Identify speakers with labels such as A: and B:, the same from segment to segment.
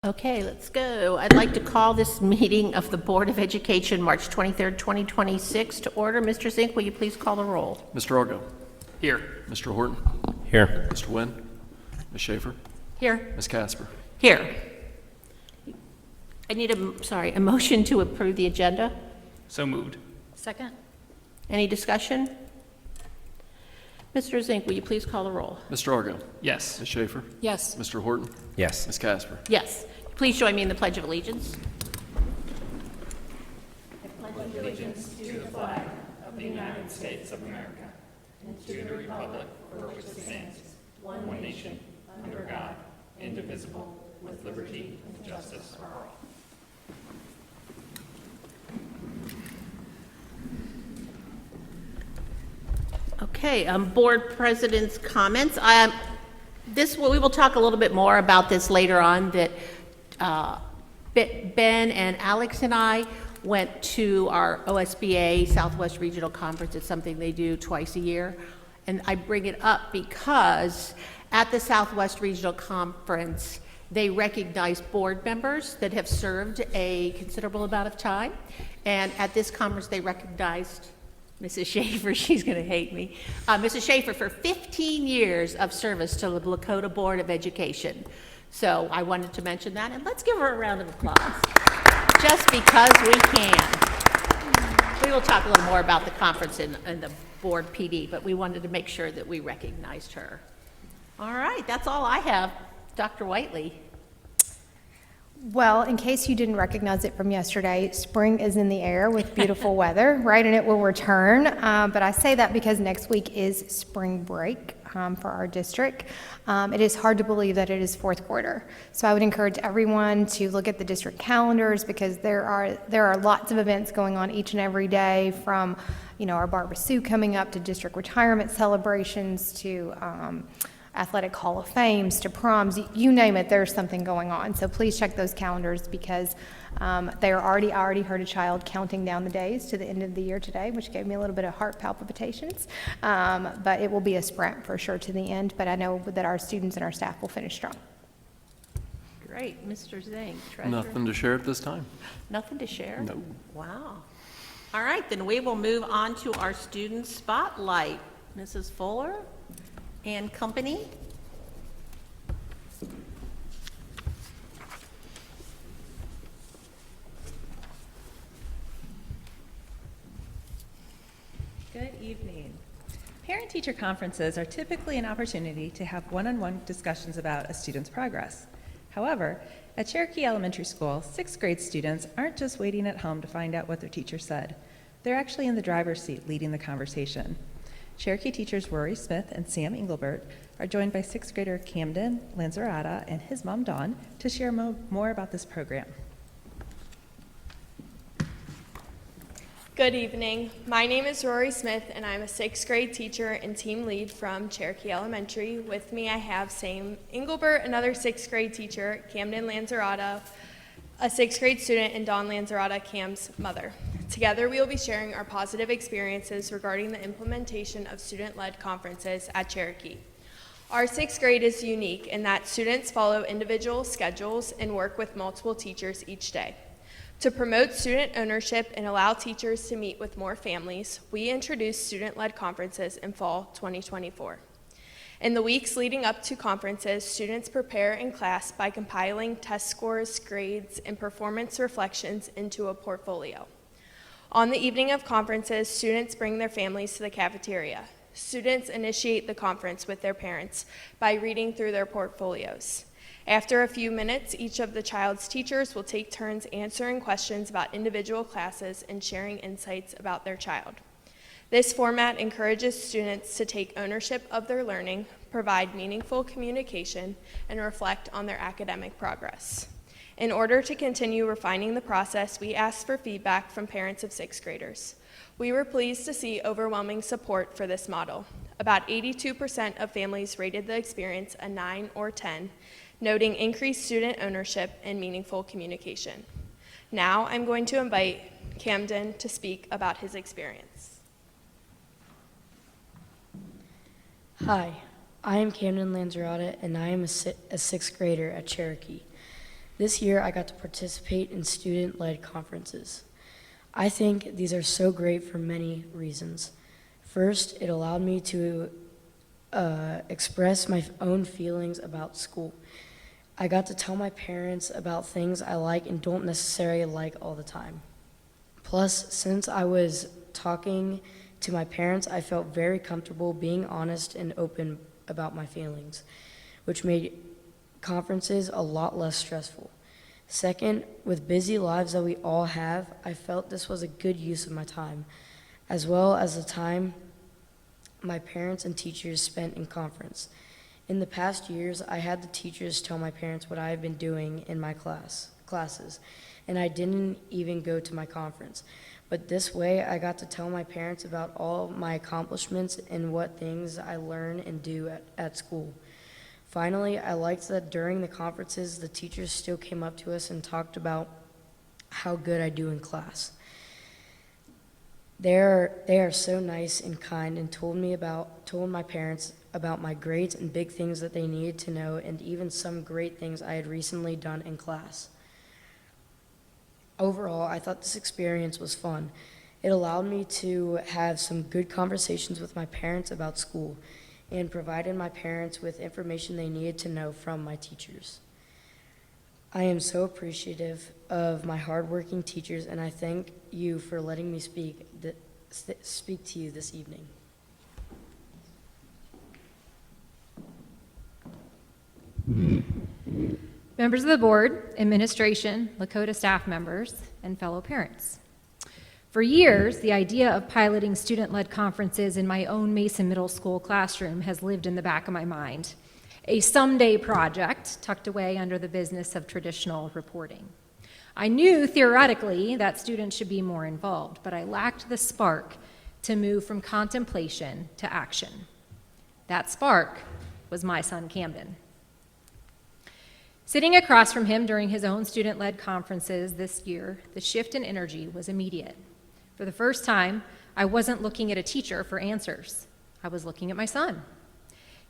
A: Okay, let's go. I'd like to call this meeting of the Board of Education, March 23rd, 2026 to order. Mr. Zink, will you please call the roll?
B: Mr. Argo.
C: Here.
B: Mr. Horton.
D: Here.
B: Mr. Wynn. Ms. Schaefer.
A: Here.
B: Ms. Casper.
A: Here. I need a motion to approve the agenda.
C: So moved.
E: Second.
A: Any discussion? Mr. Zink, will you please call the roll?
B: Mr. Argo.
C: Yes.
B: Ms. Schaefer.
E: Yes.
B: Mr. Horton.
D: Yes.
B: Ms. Casper.
A: Yes. Please join me in the Pledge of Allegiance. Okay, board president's comments. We will talk a little bit more about this later on, that Ben and Alex and I went to our OSBA Southwest Regional Conference. It's something they do twice a year. And I bring it up because at the Southwest Regional Conference, they recognize board members that have served a considerable amount of time. And at this conference, they recognized Mrs. Schaefer, she's going to hate me, Mrs. Schaefer for 15 years of service to the Lakota Board of Education. So I wanted to mention that, and let's give her a round of applause, just because we can. We will talk a little more about the conference in the board PD, but we wanted to make sure that we recognized her. All right, that's all I have. Dr. Whiteley.
F: Well, in case you didn't recognize it from yesterday, spring is in the air with beautiful weather, right? And it will return. But I say that because next week is spring break for our district. It is hard to believe that it is fourth quarter. So I would encourage everyone to look at the district calendars, because there are lots of events going on each and every day, from our Barbara Sue coming up to district retirement celebrations to Athletic Hall of Fames to proms, you name it, there's something going on. So please check those calendars, because I already heard a child counting down the days to the end of the year today, which gave me a little bit of heart palpitations. But it will be a sprint for sure to the end, but I know that our students and our staff will finish strong.
A: Great. Mr. Zink, treasurer.
B: Nothing to share at this time.
A: Nothing to share?
B: No.
A: Wow. All right, then we will move on to our student spotlight. Mrs. Fuller and company.
E: Good evening. Parent-teacher conferences are typically an opportunity to have one-on-one discussions about a student's progress. However, at Cherokee Elementary School, 6th grade students aren't just waiting at home to find out what their teacher said. They're actually in the driver's seat leading the conversation. Cherokee teachers Rory Smith and Sam Engelbert are joined by 6th grader Camden Lanzarata and his mom Dawn to share more about this program.
G: Good evening. My name is Rory Smith, and I'm a 6th grade teacher and team lead from Cherokee Elementary. With me, I have Sam Engelbert, another 6th grade teacher, Camden Lanzarata, a 6th grade student, and Dawn Lanzarata, Cam's mother. Together, we will be sharing our positive experiences regarding the implementation of student-led conferences at Cherokee. Our 6th grade is unique in that students follow individual schedules and work with multiple teachers each day. To promote student ownership and allow teachers to meet with more families, we introduced student-led conferences in fall 2024. In the weeks leading up to conferences, students prepare in class by compiling test scores, grades, and performance reflections into a portfolio. On the evening of conferences, students bring their families to the cafeteria. Students initiate the conference with their parents by reading through their portfolios. After a few minutes, each of the child's teachers will take turns answering questions about individual classes and sharing insights about their child. This format encourages students to take ownership of their learning, provide meaningful communication, and reflect on their academic progress. In order to continue refining the process, we asked for feedback from parents of 6th graders. We were pleased to see overwhelming support for this model. About 82% of families rated the experience a 9 or 10, noting increased student ownership and meaningful communication. Now I'm going to invite Camden to speak about his experience.
H: Hi, I am Camden Lanzarata, and I am a 6th grader at Cherokee.
D: This year, I got to participate in student-led conferences. I think these are so great for many reasons. First, it allowed me to express my own feelings about school. I got to tell my parents about things I like and don't necessarily like all the time. Plus, since I was talking to my parents, I felt very comfortable being honest and open about my feelings, which made conferences a lot less stressful. Second, with busy lives that we all have, I felt this was a good use of my time, as well as the time my parents and teachers spent in conference. In the past years, I had the teachers tell my parents what I had been doing in my classes, and I didn't even go to my conference. But this way, I got to tell my parents about all my accomplishments and what things I learn and do at school. Finally, I liked that during the conferences, the teachers still came up to us and talked about how good I do in class. They are so nice and kind and told my parents about my grades and big things that they needed to know, and even some great things I had recently done in class. Overall, I thought this experience was fun. It allowed me to have some good conversations with my parents about school and provided my parents with information they needed to know from my teachers. I am so appreciative of my hardworking teachers, and I thank you for letting me speak to you this evening.
H: Members of the board, administration, Lakota staff members, and fellow parents. For years, the idea of piloting student-led conferences in my own Mason Middle School classroom has lived in the back of my mind, a someday project tucked away under the business of traditional reporting. I knew theoretically that students should be more involved, but I lacked the spark to move from contemplation to action. That spark was my son Camden. Sitting across from him during his own student-led conferences this year, the shift in energy was immediate. For the first time, I wasn't looking at a teacher for answers. I was looking at my son.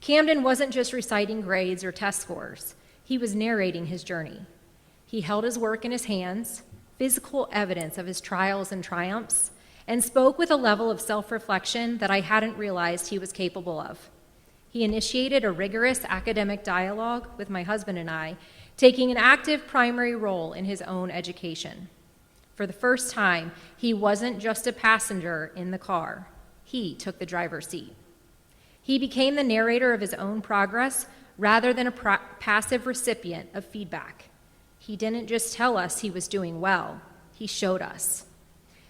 H: Camden wasn't just reciting grades or test scores. He was narrating his journey. He held his work in his hands, physical evidence of his trials and triumphs, and spoke with a level of self-reflection that I hadn't realized he was capable of. He initiated a rigorous academic dialogue with my husband and I, taking an active primary role in his own education. For the first time, he wasn't just a passenger in the car. He took the driver's seat. He became the narrator of his own progress rather than a passive recipient of feedback. He didn't just tell us he was doing well, he showed us.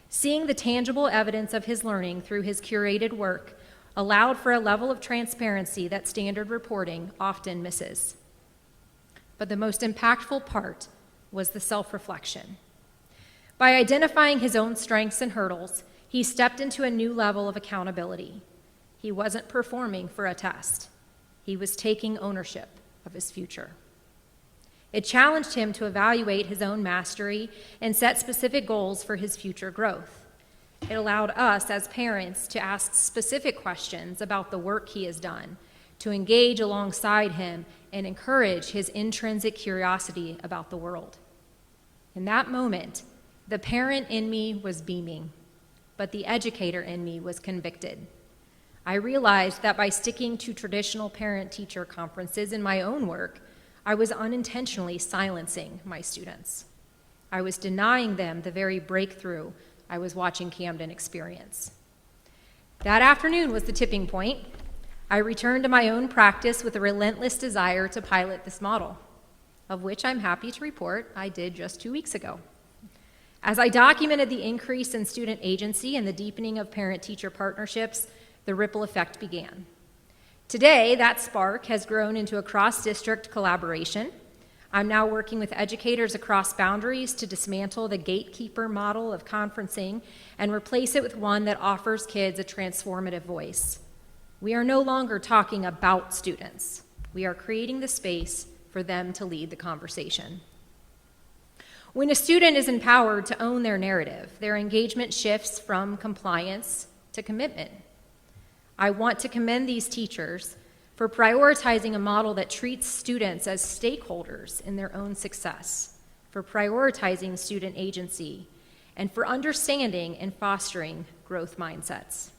H: Seeing the tangible evidence of his learning through his curated work allowed for a level of transparency that standard reporting often misses. But the most impactful part was the self-reflection. By identifying his own strengths and hurdles, he stepped into a new level of accountability. He wasn't performing for a test. He was taking ownership of his future. It challenged him to evaluate his own mastery and set specific goals for his future growth. It allowed us as parents to ask specific questions about the work he has done, to engage alongside him and encourage his intrinsic curiosity about the world. In that moment, the parent in me was beaming, but the educator in me was convicted. I realized that by sticking to traditional parent-teacher conferences in my own work, I was unintentionally silencing my students. I was denying them the very breakthrough I was watching Camden experience. That afternoon was the tipping point. I returned to my own practice with a relentless desire to pilot this model, of which I'm happy to report I did just 2 weeks ago. As I documented the increase in student agency and the deepening of parent-teacher partnerships, the ripple effect began. Today, that spark has grown into a cross-district collaboration. I'm now working with educators across boundaries to dismantle the gatekeeper model of conferencing and replace it with one that offers kids a transformative voice. We are no longer talking about students. We are creating the space for them to lead the conversation. When a student is empowered to own their narrative, their engagement shifts from compliance to commitment. I want to commend these teachers for prioritizing a model that treats students as stakeholders in their own success. for prioritizing student agency, and for understanding and fostering growth mindsets.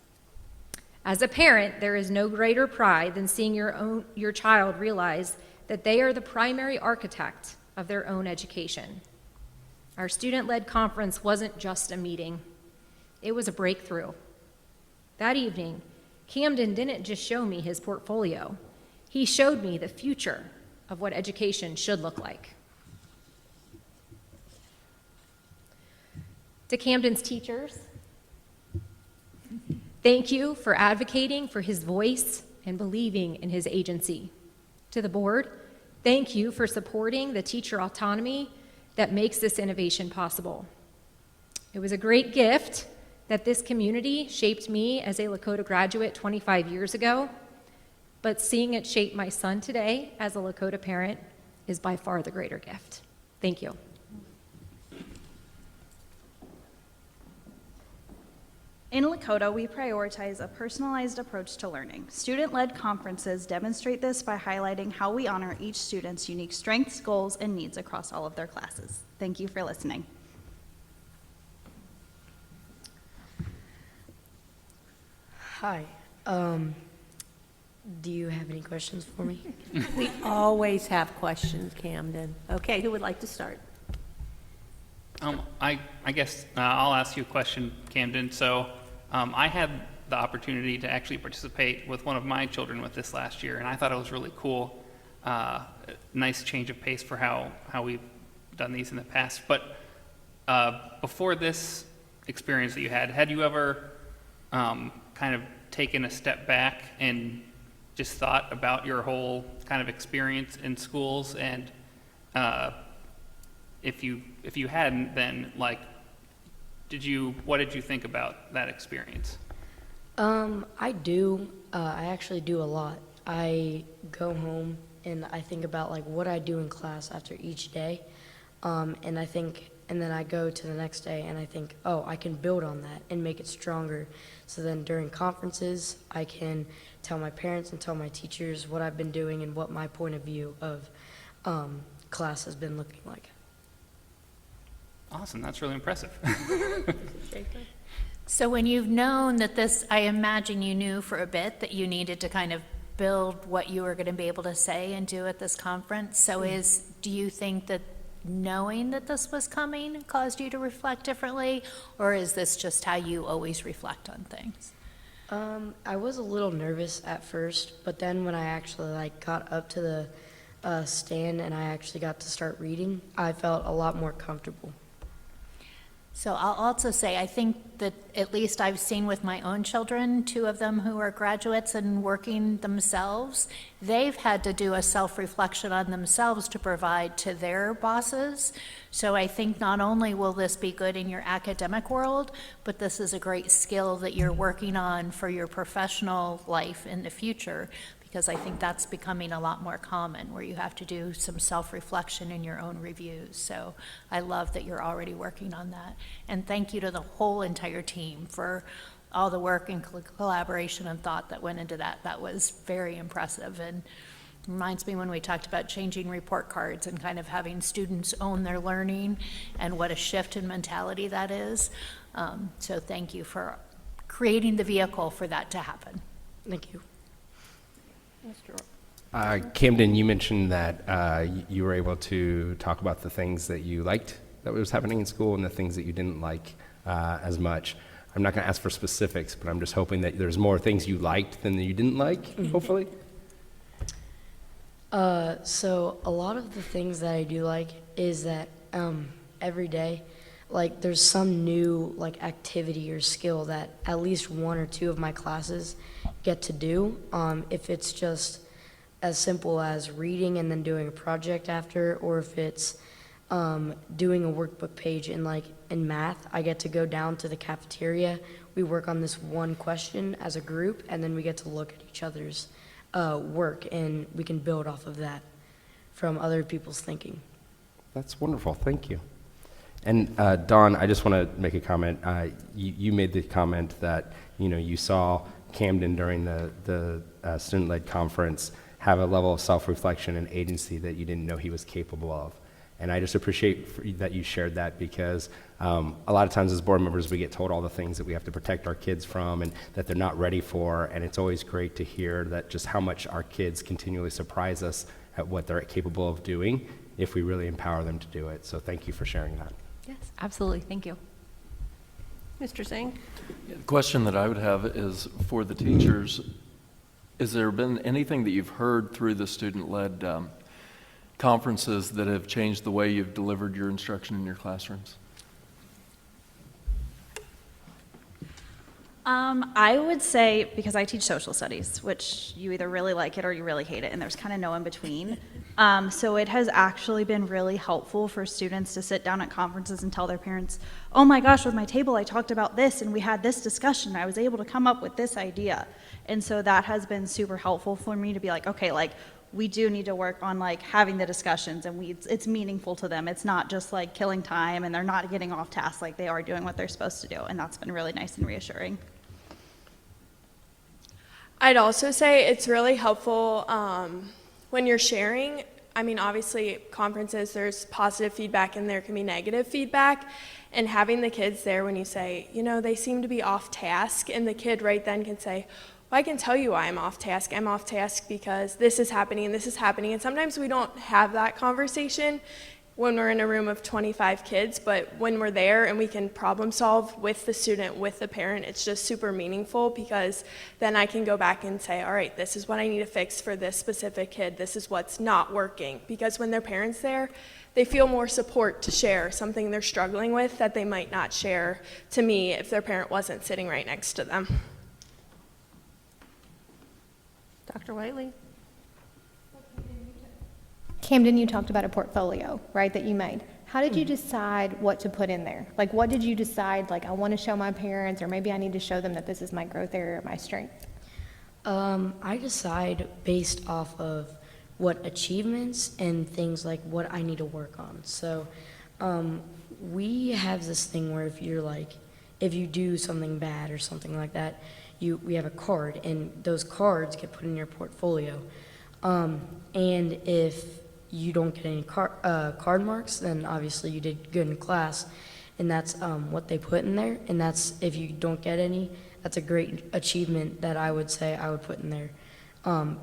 H: As a parent, there is no greater pride than seeing your child realize that they are the primary architect of their own education. Our student-led conference wasn't just a meeting. It was a breakthrough. That evening, Camden didn't just show me his portfolio. He showed me the future of what education should look like. To Camden's teachers, thank you for advocating for his voice and believing in his agency. To the board, thank you for supporting the teacher autonomy that makes this innovation possible. It was a great gift that this community shaped me as a Lakota graduate 25 years ago, but seeing it shape my son today as a Lakota parent is by far the greater gift. Thank you.
I: In Lakota, we prioritize a personalized approach to learning. Student-led conferences demonstrate this by highlighting how we honor each student's unique strengths, goals, and needs across all of their classes. Thank you for listening.
D: Hi. Do you have any questions for me?
A: We always have questions, Camden. Okay, who would like to start?
C: I guess I'll ask you a question, Camden. So I had the opportunity to actually participate with one of my children with this last year, and I thought it was really cool. Nice change of pace for how we've done these in the past. But before this experience that you had you ever kind of taken a step back and just thought about your whole kind of experience in schools? And if you hadn't, then like, what did you think about that experience?
D: I do. I actually do a lot. I go home and I think about like what I do in class after each day, and then I go to the next day and I think, oh, I can build on that and make it stronger. So then during conferences, I can tell my parents and tell my teachers what I've been doing and what my point of view of class has been looking like.
C: Awesome, that's really impressive.
J: So when you've known that this, I imagine you knew for a bit that you needed to kind of build what you were going to be able to say and do at this conference. So do you think that knowing that this was coming caused you to reflect differently, or is this just how you always reflect on things?
D: I was a little nervous at first, but then when I actually got up to the stand and I actually got to start reading, I felt a lot more comfortable.
J: So I'll also say, I think that at least I've seen with my own children, 2 of them who are graduates and working themselves, they've had to do a self-reflection on themselves to provide to their bosses. So I think not only will this be good in your academic world, but this is a great skill that you're working on for your professional life in the future, because I think that's becoming a lot more common, where you have to do some self-reflection in your own reviews. So I love that you're already working on that. And thank you to the whole entire team for all the work and collaboration and thought that went into that. That was very impressive, and reminds me when we talked about changing report cards and kind of having students own their learning, and what a shift in mentality that is. So thank you for creating the vehicle for that to happen.
D: Thank you.
K: Camden, you mentioned that you were able to talk about the things that you liked that was happening in school and the things that you didn't like as much. I'm not going to ask for specifics, but I'm just hoping that there's more things you liked than you didn't like, hopefully.
D: So a lot of the things that I do like is that every day, there's some new activity or skill that at least 1 or 2 of my classes get to do. If it's just as simple as reading and then doing a project after, or if it's doing a workbook page in math, I get to go down to the cafeteria. We work on this one question as a group, and then we get to look at each other's work, and we can build off of that from other people's thinking.
K: That's wonderful. Thank you. And Dawn, I just want to make a comment. You made the comment that you saw Camden during the student-led conference have a level of self-reflection and agency that you didn't know he was capable of. And I just appreciate that you shared that, because a lot of times as board members, we get told all the things that we have to protect our kids from and that they're not ready for. And it's always great to hear that just how much our kids continually surprise us at what they're capable of doing if we really empower them to do it. So thank you for sharing that.
H: Yes, absolutely. Thank you.
A: Mr. Singh?
B: The question that I would have is for the teachers, has there been anything that you've heard through the student-led conferences that have changed the way you've delivered your instruction in your classrooms?
I: I would say, because I teach social studies, which you either really like it or you really hate it, and there's kind of no in between. So it has actually been really helpful for students to sit down at conferences and tell their parents, oh my gosh, with my table I talked about this and we had this discussion. I was able to come up with this idea. And so that has been super helpful for me to be like, okay, like we do need to work on like having the discussions, and it's meaningful to them. It's not just like killing time and they're not getting off task, like they are doing what they're supposed to do. And that's been really nice and reassuring.
G: I'd also say it's really helpful when you're sharing. I mean, obviously, conferences, there's positive feedback and there can be negative feedback. And having the kids there when you say, you know, they seem to be off task, and the kid right then can say, well, I can tell you why I'm off task. I'm off task because this is happening and this is happening. And sometimes we don't have that conversation when we're in a room of 25 kids, but when we're there and we can problem solve with the student, with the parent, it's just super meaningful, because then I can go back and say, all right, this is what I need to fix for this specific kid. This is what's not working. Because when their parent's there, they feel more support to share something they're struggling with that they might not share to me if their parent wasn't sitting right next to them.
A: Dr. Whiteley?
F: Camden, you talked about a portfolio, right, that you made. How did you decide what to put in there? Like, what did you decide, like, I want to show my parents, or maybe I need to show them that this is my growth area or my strength?
D: I decide based off of what achievements and things like what I need to work on. So we have this thing where if you do something bad or something like that, we have a card, and those cards get put in your portfolio. And if you don't get any card marks, then obviously you did good in class, and that's what they put in there. And that's, if you don't get any, that's a great achievement that I would say I would put in there,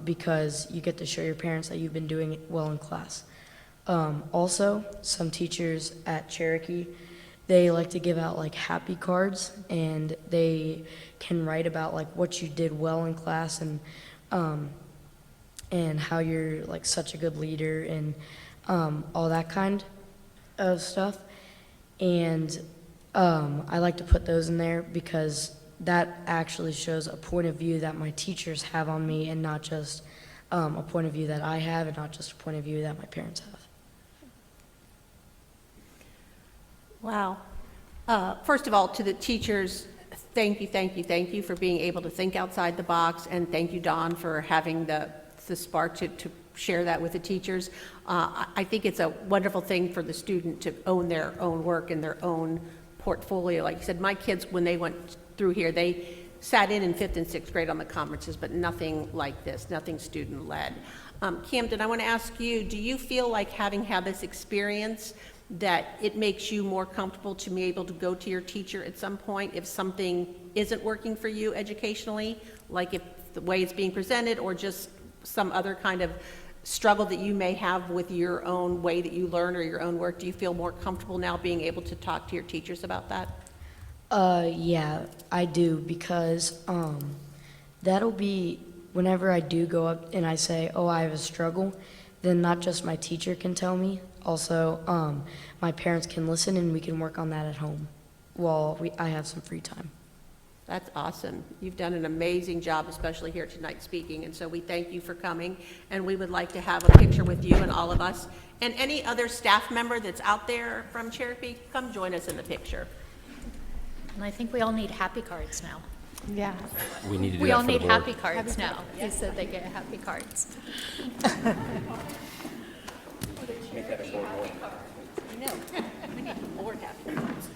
D: because you get to show your parents that you've been doing well in class. Also, some teachers at Cherokee, they like to give out like happy cards, and they can write about like what you did well in class, and how you're like such a good leader, and all that kind of stuff. And I like to put those in there because that actually shows a point of view that my teachers have on me, and not just a point of view that I have, and not just a point of view that my parents have.
A: Wow. First of all, to the teachers, thank you for being able to think outside the box, and thank you, Dawn, for having the spark to share that with the teachers. I think it's a wonderful thing for the student to own their own work and their own portfolio. Like you said, my kids, when they went through here, they sat in 5th and 6th grade on the conferences, but nothing like this, nothing student-led. Camden, I want to ask you, do you feel like, having had this experience, that it makes you more comfortable to be able to go to your teacher at some point if something isn't working for you educationally, like if the way it's being presented, or just some other kind of struggle that you may have with your own way that you learn or your own work? Do you feel more comfortable now being able to talk to your teachers about that?
D: Yeah, I do, because that'll be whenever I do go up and I say, oh, I have a struggle, then not just my teacher can tell me, also my parents can listen, and we can work on that at home while I have some free time.
A: That's awesome. You've done an amazing job, especially here tonight speaking, and so we thank you for coming, and we would like to have a picture with you and all of us. And any other staff member that's out there from Cherokee, come join us in the picture.
J: And I think we all need happy cards now.
F: Yeah.
K: We need to do
J: We
K: that
J: all
K: for the
J: need
K: board.
J: happy cards now. He said they get happy cards.
A: No, we need more happy cards.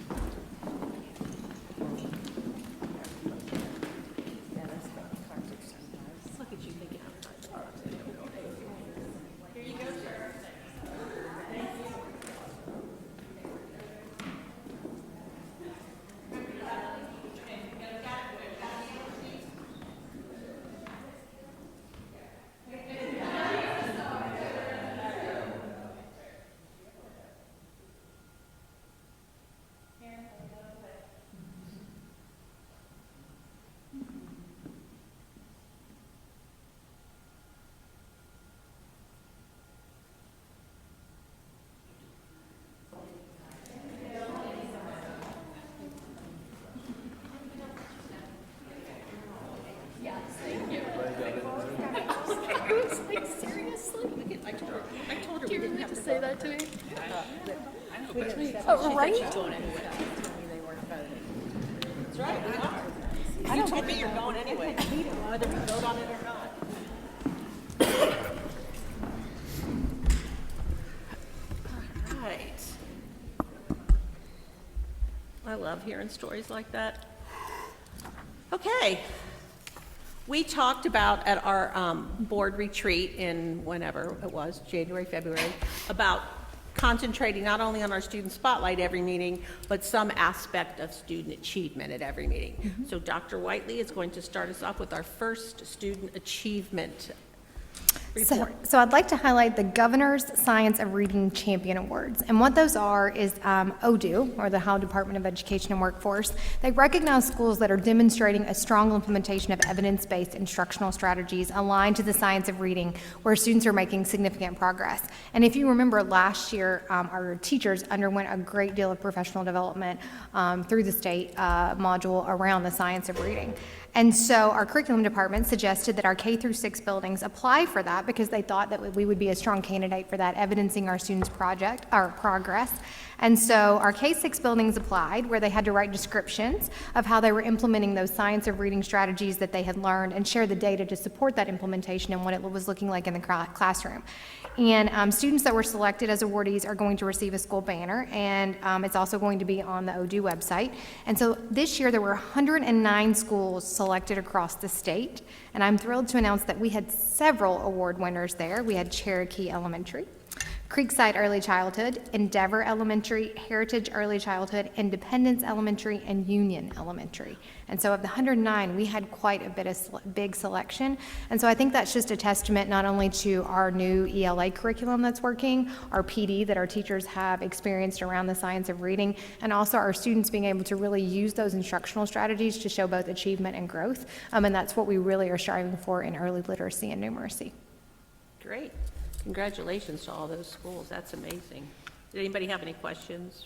A: Look at you thinking of cards. Here you go, sir. Thank you. Right. I love hearing stories like that. Okay. We talked about at our board retreat in whenever it was, January, February, about concentrating not only on our student spotlight every meeting, but some aspect of student achievement at every meeting. So Dr. Whiteley is going to start us off with our first student achievement report.
F: So I'd like to highlight the Governor's Science of Reading Champion Awards. And what those are is ODU, or the Ohio Department of Education and Workforce. They recognize schools that are demonstrating a strong implementation of evidence-based instructional strategies aligned to the science of reading, where students are making significant progress. And if you remember last year, our teachers underwent a great deal of professional development through the state module around the science of reading. And so our curriculum department suggested that our K through 6 buildings apply for that because they thought that we would be a strong candidate for that, evidencing our students' progress. And so our K-6 buildings applied, where they had to write descriptions of how they were implementing those science of reading strategies that they had learned and share the data to support that implementation and what it was looking like in the classroom. And students that were selected as awardees are going to receive a school banner, and it's also going to be on the ODU website. And so this year there were 109 schools selected across the state, and I'm thrilled to announce that we had several award winners there. We had Cherokee Elementary, Creekside Early Childhood, Endeavor Elementary, Heritage Early Childhood, Independence Elementary, and Union Elementary. And so of the 109, we had quite a bit of big selection. And so I think that's just a testament not only to our new ELA curriculum that's working, our PD that our teachers have experienced around the science of reading, and also our students being able to really use those instructional strategies to show both achievement and growth. And that's what we really are striving for in early literacy and numeracy.
A: Great. Congratulations to all those schools. That's amazing. Did anybody have any questions,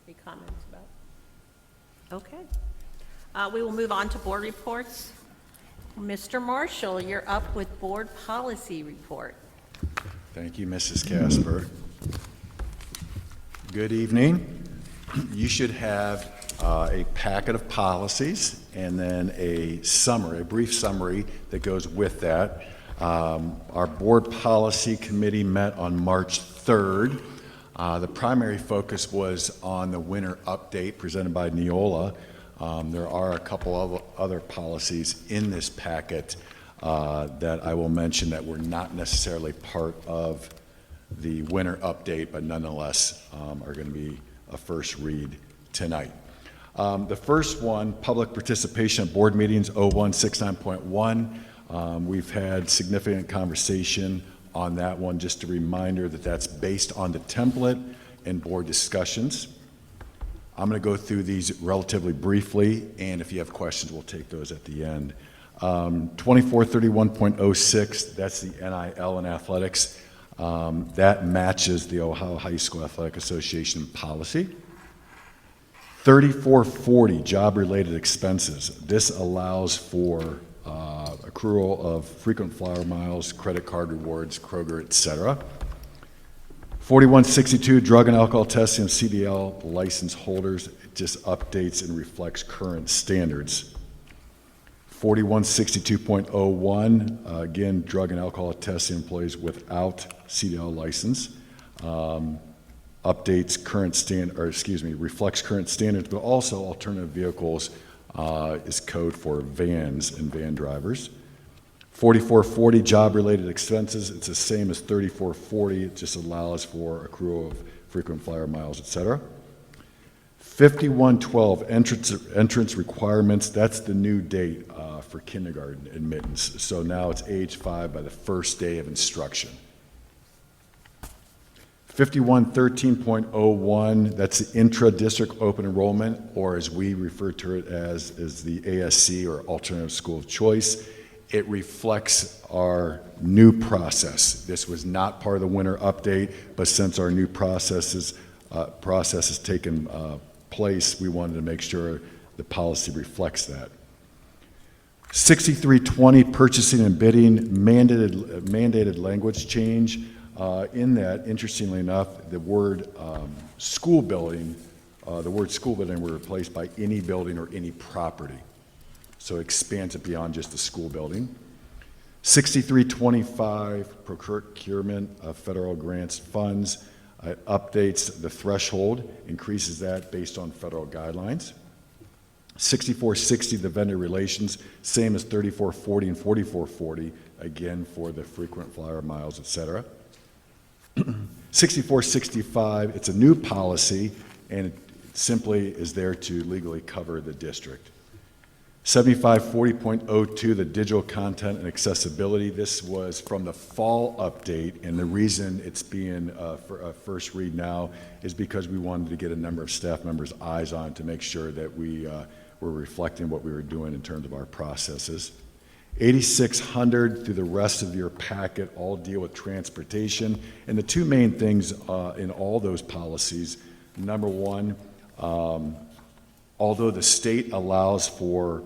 A: any comments about? Okay. We will move on to board reports. Mr. Marshall, you're up with board policy report.
L: Thank you, Mrs. Casper. Good evening. You should have a packet of policies and then a summary, a brief summary that goes with that. Our board policy committee met on March 3rd. The primary focus was on the winter update presented by Neola. There are a couple of other policies in this packet that I will mention that were not necessarily part of the winter update, but nonetheless are going to be a first read tonight. The first one, public participation at board meetings, 0169.1. We've had significant conversation on that one. Just a reminder that that's based on the template and board discussions. I'm going to go through these relatively briefly, and if you have questions, we'll take those at the end. 2431.06, that's the NIL in athletics. That matches the Ohio High School Athletic Association policy. 3440, job-related expenses. This allows for accrual of frequent flyer miles, credit card rewards, Kroger, etc. 4162, drug and alcohol testing of CDL license holders. It just updates and reflects current standards. 4162.01, again, drug and alcohol testing employees without CDL license. Updates current reflects current standards, but also alternative vehicles is code for vans and van drivers. 4440, job-related expenses. It's the same as 3440. It just allows for accrual of frequent flyer miles, etc. 5112, entrance requirements. That's the new date for kindergarten admittance. So now it's age 5 by the first day of instruction. 5113.01, that's the intra-district open enrollment, or as we refer to it as the ASC, or alternative school of choice. It reflects our new process. This was not part of the winter update, but since our new process has taken place, we wanted to make sure the policy reflects that. 6320, purchasing and bidding, mandated language change. In that, interestingly enough, the word school building were replaced by any building or any property. So it expands it beyond just the school building. 6325, procurement of federal grants funds, updates the threshold, increases that based on federal guidelines. 6460, the vendor relations, same as 3440 and 4440, again for the frequent flyer miles, et cetera. 6465, it's a new policy, and it simply is there to legally cover the district. 7540.02, the digital content and accessibility. This was from the fall update, and the reason it's being for a first read now is because we wanted to get a number of staff members' eyes on it to make sure that we were reflecting what we were doing in terms of our processes. 8600 through the rest of your packet all deal with transportation, and the two main things in all those policies, number one, although the state allows for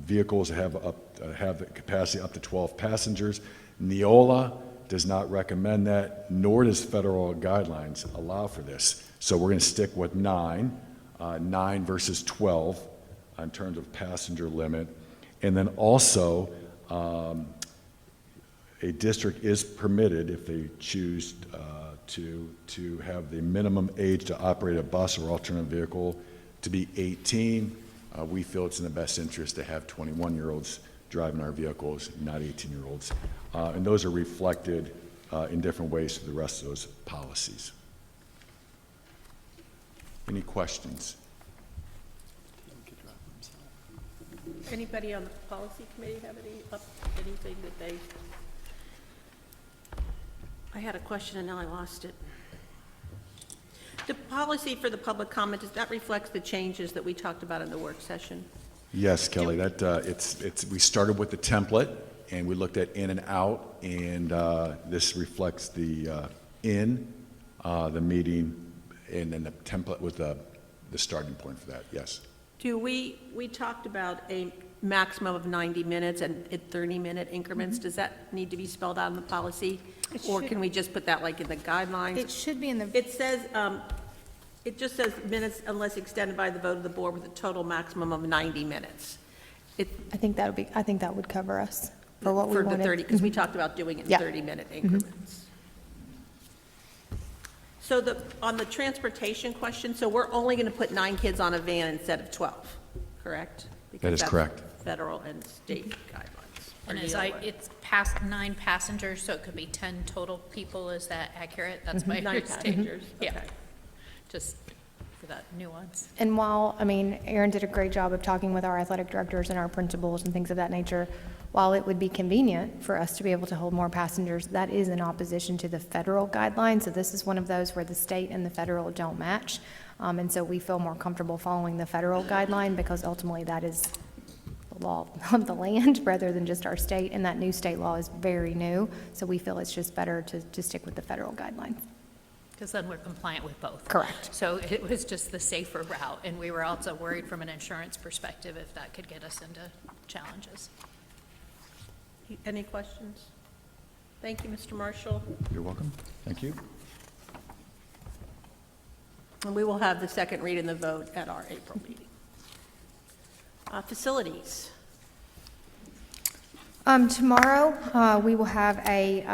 L: vehicles to have the capacity up to 12 passengers, Neola does not recommend that, nor does federal guidelines allow for this. So we're going to stick with 9 versus 12 in terms of passenger limit. And then also, a district is permitted, if they choose to have the minimum age to operate a bus or alternative vehicle to be 18. We feel it's in the best interest to have 21-year-olds driving our vehicles, not 18-year-olds. And those are reflected in different ways through the rest of those policies. Any questions?
A: Anybody on the policy committee have anything that they? I had a question and now I lost it. The policy for the public comment, does that reflect the changes that we talked about in the work session?
L: Yes, Kelly. That we started with the template and we looked at in and out, and this reflects the the meeting, and then the template was the starting point for that. Yes.
A: We talked about a maximum of 90 minutes and at 30-minute increments. Does that need to be spelled out in the policy? Or can we just put that like in the guidelines?
F: It should be in the,
A: It says, it just says minutes unless extended by the vote of the board with a total maximum of 90 minutes.
F: I think that would cover us for what we
A: For
F: wanted.
A: the 30, because we talked about doing it in
F: Yeah.
A: 30-minute increments. So on the transportation question, so we're only going to put 9 kids on a van instead of 12, correct?
L: That is correct.
A: Federal and state guidelines. Or
J: And it's past 9 passengers, so it could be 10 total people. Is that accurate? That's my
A: 9
J: understanding.
A: passengers,
J: Yeah,
A: okay.
J: just for that nuance.
F: And while, Erin did a great job of talking with our athletic directors and our principals and things of that nature, while it would be convenient for us to be able to hold more passengers, that is in opposition to the federal guidelines. So this is one of those where the state and the federal don't match. And so we feel more comfortable following the federal guideline because ultimately that is the law of the land rather than just our state. And that new state law is very new. So we feel it's just better to stick with the federal guidelines.
J: Because then we're compliant with both.
F: Correct.
J: So it was just the safer route, and we were also worried from an insurance perspective if that could get us into challenges.
A: Any questions? Thank you, Mr. Marshall.
L: You're welcome. Thank you.
A: And we will have the second read and the vote at our April meeting. Facilities.
F: Tomorrow, we will have a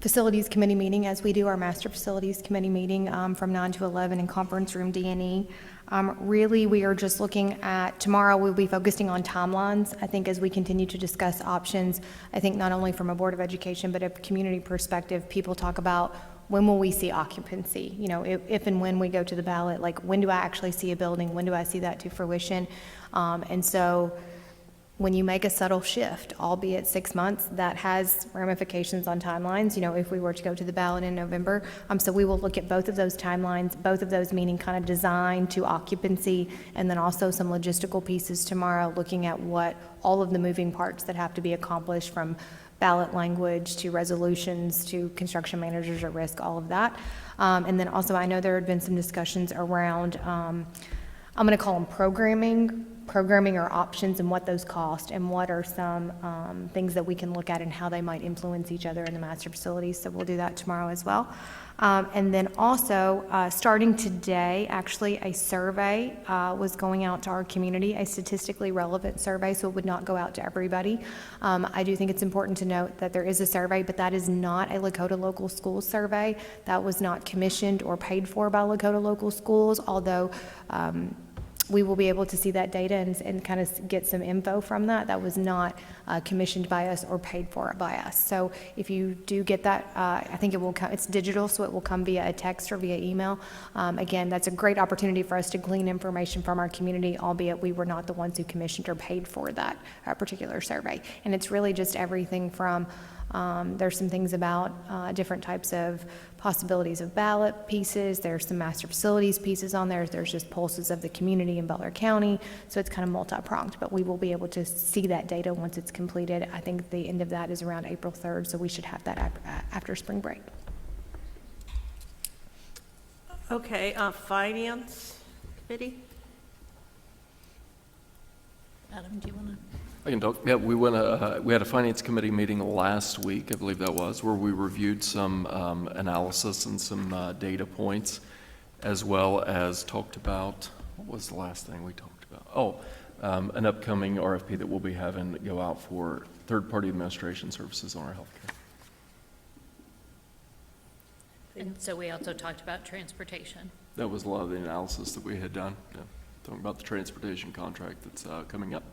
F: facilities committee meeting, as we do our master facilities committee meeting from 9 to 11 in conference room D&E. Really, we are just looking at, tomorrow we'll be focusing on timelines. I think as we continue to discuss options, I think not only from a Board of Education, but a community perspective, people talk about when will we see occupancy? You know, if and when we go to the ballot, like when do I actually see a building? When do I see that to fruition? And so when you make a subtle shift, albeit 6 months, that has ramifications on timelines, you know, if we were to go to the ballot in November. So we will look at both of those timelines, both of those meaning kind of design to occupancy, and then also some logistical pieces tomorrow, looking at what all of the moving parts that have to be accomplished, from ballot language to resolutions to construction managers at risk, all of that. And then also I know there had been some discussions around, I'm going to call them programming programming or options and what those cost and what are some things that we can look at and how they might influence each other in the master facilities. So we'll do that tomorrow as well. And then also, starting today, actually, a survey was going out to our community, a statistically relevant survey, so it would not go out to everybody. I do think it's important to note that there is a survey, but that is not a Lakota Local Schools survey. That was not commissioned or paid for by Lakota Local Schools, although we will be able to see that data and kind of get some info from that. That was not commissioned by us or paid for by us. So if you do get that, I think it will come, it's digital, so it will come via a text or via email. Again, that's a great opportunity for us to glean information from our community, albeit we were not the ones who commissioned or paid for that particular survey. And it's really just everything from there's some things about different types of possibilities of ballot pieces. There's some master facilities pieces on there. There's just pulses of the community in Butler County. So it's kind of multi-pronged, but we will be able to see that data once it's completed. I think the end of that is around April 3rd, so we should have that after spring break.
A: Okay, Finance Committee?
J: Adam, do you want to?
B: I can talk. Yeah, we had a finance committee meeting last week, I believe that was, where we reviewed some analysis and some data points, as well as talked about, what was the last thing we talked about? Oh, an upcoming RFP that we'll be having go out for third-party administration services on our healthcare.
J: And so we also talked about transportation.
B: That was a lot of the analysis that we had done, yeah, talking about the transportation contract that's coming up.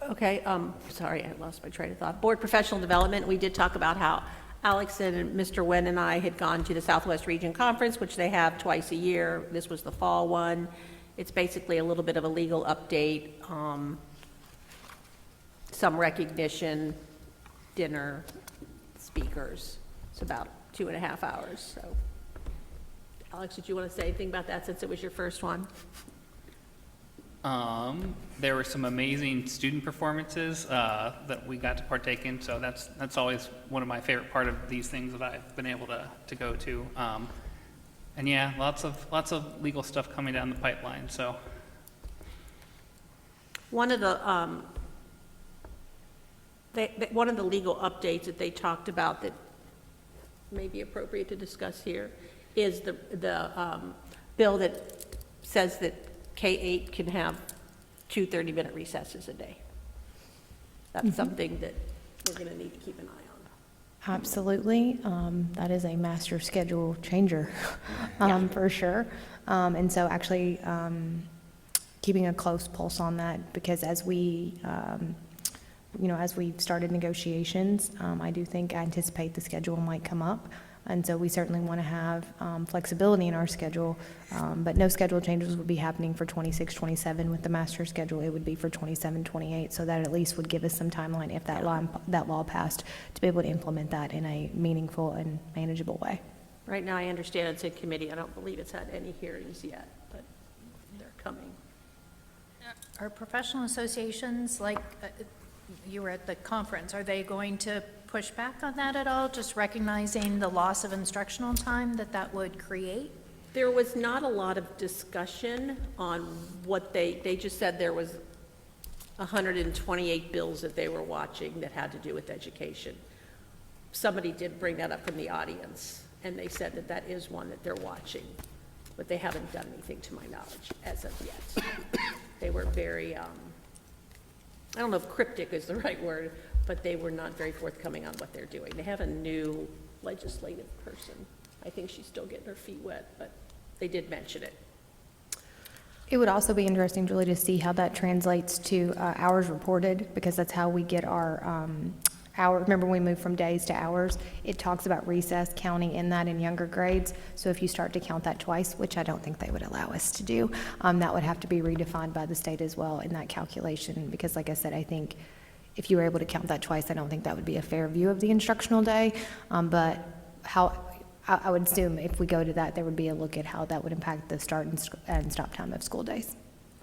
A: Okay, sorry, I lost my train of thought. Board Professional Development, we did talk about how Alex and Mr. Wen and I had gone to the Southwest Region Conference, which they have twice a year. This was the fall one. It's basically a little bit of a legal update, some recognition, dinner, speakers. It's about 2.5 hours, so. Alex, did you want to say anything about that since it was your first one?
C: There were some amazing student performances that we got to partake in, so that's always one of my favorite part of these things that I've been able to go to. And yeah, lots of legal stuff coming down the pipeline. So
A: one of the one of the legal updates that they talked about that may be appropriate to discuss here is the bill that says that K-8 can have 2 30-minute recesses a day. That's something that we're going to need to keep an eye on.
F: Absolutely. That is a master schedule changer for sure. And so actually keeping a close pulse on that, because as we, as we started negotiations, I anticipate the schedule might come up. And so we certainly want to have flexibility in our schedule, but no schedule changes would be happening for 26, 27 with the master schedule. It would be for 27, 28, so that at least would give us some timeline if that law passed to be able to implement that in a meaningful and manageable way.
A: Right now, I understand it's in committee. I don't believe it's had any hearings yet, but they're coming.
J: Are professional associations, like you were at the conference, are they going to push back on that at all, just recognizing the loss of instructional time that would create?
A: There was not a lot of discussion on what they just said there was 128 bills that they were watching that had to do with education. Somebody did bring that up from the audience, and they said that is one that they're watching, but they haven't done anything to my knowledge as of yet. They were very, I don't know if cryptic is the right word, but they were not very forthcoming on what they're doing. They have a new legislative person. I think she's still getting her feet wet, but they did mention it.
F: It would also be interesting, Julie, to see how that translates to hours reported, because that's how we get our hour. Remember, when we moved from days to hours, it talks about recess counting in that in younger grades. So if you start to count that twice, which I don't think they would allow us to do, that would have to be redefined by the state as well in that calculation, because like I said, I think if you were able to count that twice, I don't think that would be a fair view of the instructional day. But I would assume if we go to that, there would be a look at how that would impact the start and stop time of school days.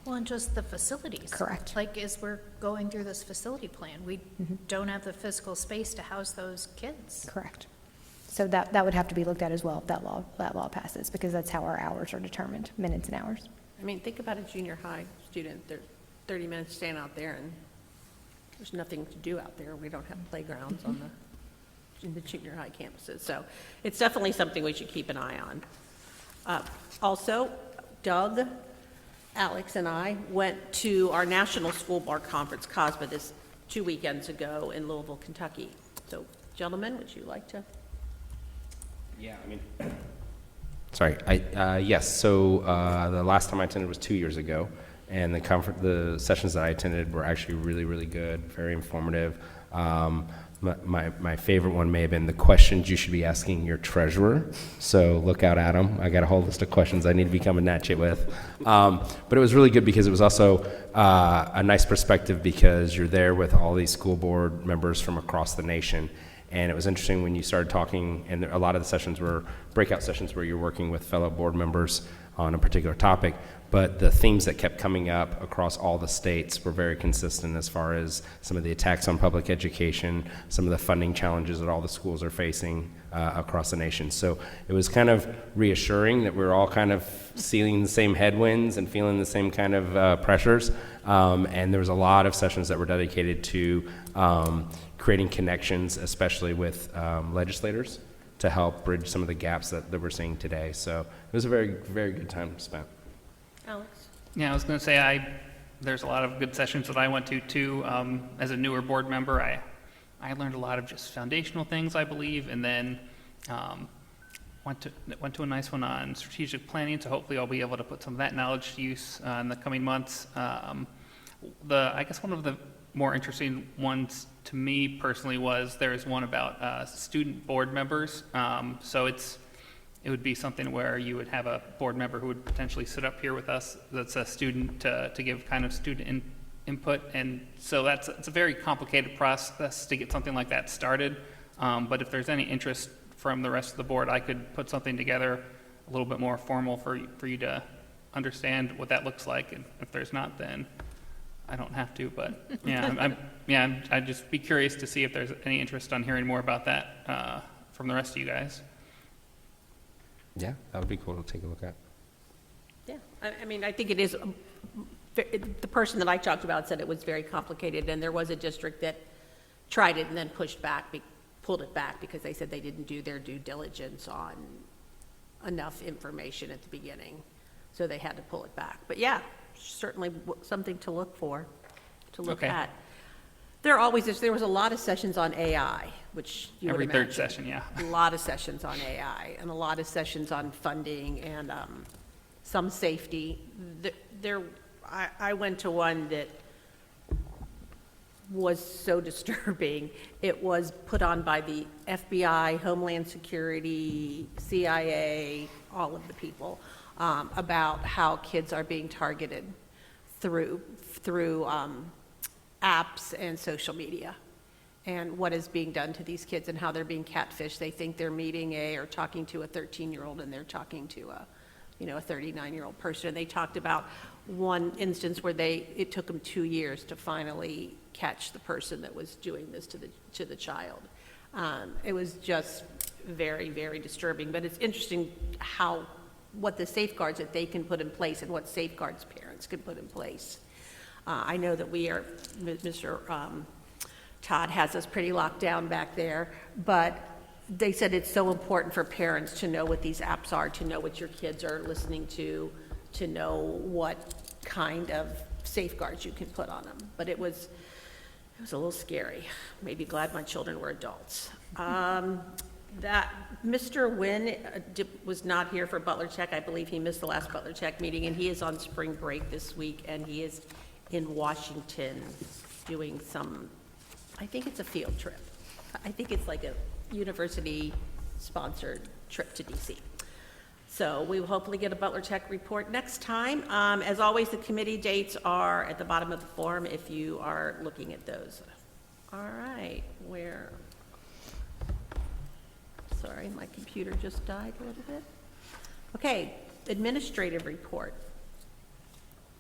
J: Well, and just the facilities.
F: Correct.
J: Like, as we're going through this facility plan, we don't have the physical space to house those kids.
F: Correct. So that would have to be looked at as well if that law passes, because that's how our hours are determined, minutes and hours.
A: I mean, think about a junior high student, they're 30 minutes staying out there, and there's nothing to do out there. We don't have playgrounds in the junior high campuses. So it's definitely something we should keep an eye on. Also, Doug, Alex, and I went to our National School Board Conference, COSBA, this 2 weekends ago in Louisville, Kentucky. So, gentlemen, would you like to?
K: Yeah, I mean, sorry. Yes. So the last time I attended was 2 years ago, and the sessions that I attended were actually really, really good, very informative. My favorite one may have been the questions you should be asking your treasurer. So look out at them. I got a whole list of questions I need to be coming at you with. But it was really good because it was also a nice perspective, because you're there with all these school board members from across the nation. And it was interesting when you started talking, and a lot of the sessions were breakout sessions where you're working with fellow board members on a particular topic, but the themes that kept coming up across all the states were very consistent, as far as some of the attacks on public education, some of the funding challenges that all the schools are facing across the nation. So it was kind of reassuring that we're all kind of seeing the same headwinds and feeling the same kind of pressures. And there was a lot of sessions that were dedicated to creating connections, especially with legislators, to help bridge some of the gaps that we're seeing today. So it was a very, very good time spent.
A: Alex?
C: Yeah, I was going to say, there's a lot of good sessions that I went to too. As a newer board member, I learned a lot of just foundational things, I believe, and then went to a nice one on strategic planning. So hopefully, I'll be able to put some of that knowledge to use in the coming months. I guess one of the more interesting ones to me personally was there's one about student board members. So it would be something where you would have a board member who would potentially sit up here with us that's a student to give kind of student input. And so it's a very complicated process to get something like that started. But if there's any interest from the rest of the board, I could put something together a little bit more formal for you to understand what that looks like. And if there's not, then I don't have to. But yeah, I'd just be curious to see if there's any interest on hearing more about that from the rest of you guys.
K: Yeah, that would be cool to take a look at.
A: Yeah, I mean, I think it is, the person that I talked about said it was very complicated, and there was a district that tried it and then pulled it back because they said they didn't do their due diligence on enough information at the beginning, so they had to pull it back. But yeah, certainly something to look at. There was a lot of sessions on AI, which you would imagine.
C: Every third session, yeah.
A: A lot of sessions on AI and a lot of sessions on funding and some safety. I went to one that was so disturbing. It was put on by the FBI, Homeland Security, CIA, all of the people, about how kids are being targeted through apps and social media, and what is being done to these kids and how they're being catfished. They think they're meeting or talking to a 13-year-old, and they're talking to a 39-year-old person. And they talked about one instance where it took them 2 years to finally catch the person that was doing this to the child. It was just very, very disturbing. But it's interesting what the safeguards that they can put in place and what safeguards parents can put in place. I know that Mr. Todd has us pretty locked down back there, but they said it's so important for parents to know what these apps are, to know what your kids are listening to know what kind of safeguards you can put on them. But it was a little scary. Maybe glad my children were adults. That Mr. Wynn was not here for Butler Tech. I believe he missed the last Butler Tech meeting, and he is on spring break this week, and he is in Washington doing I think it's a field trip. I think it's like a university-sponsored trip to DC. So we will hopefully get a Butler Tech report next time. As always, the committee dates are at the bottom of the form if you are looking at those. All right, sorry, my computer just died a little bit. Okay, administrative report.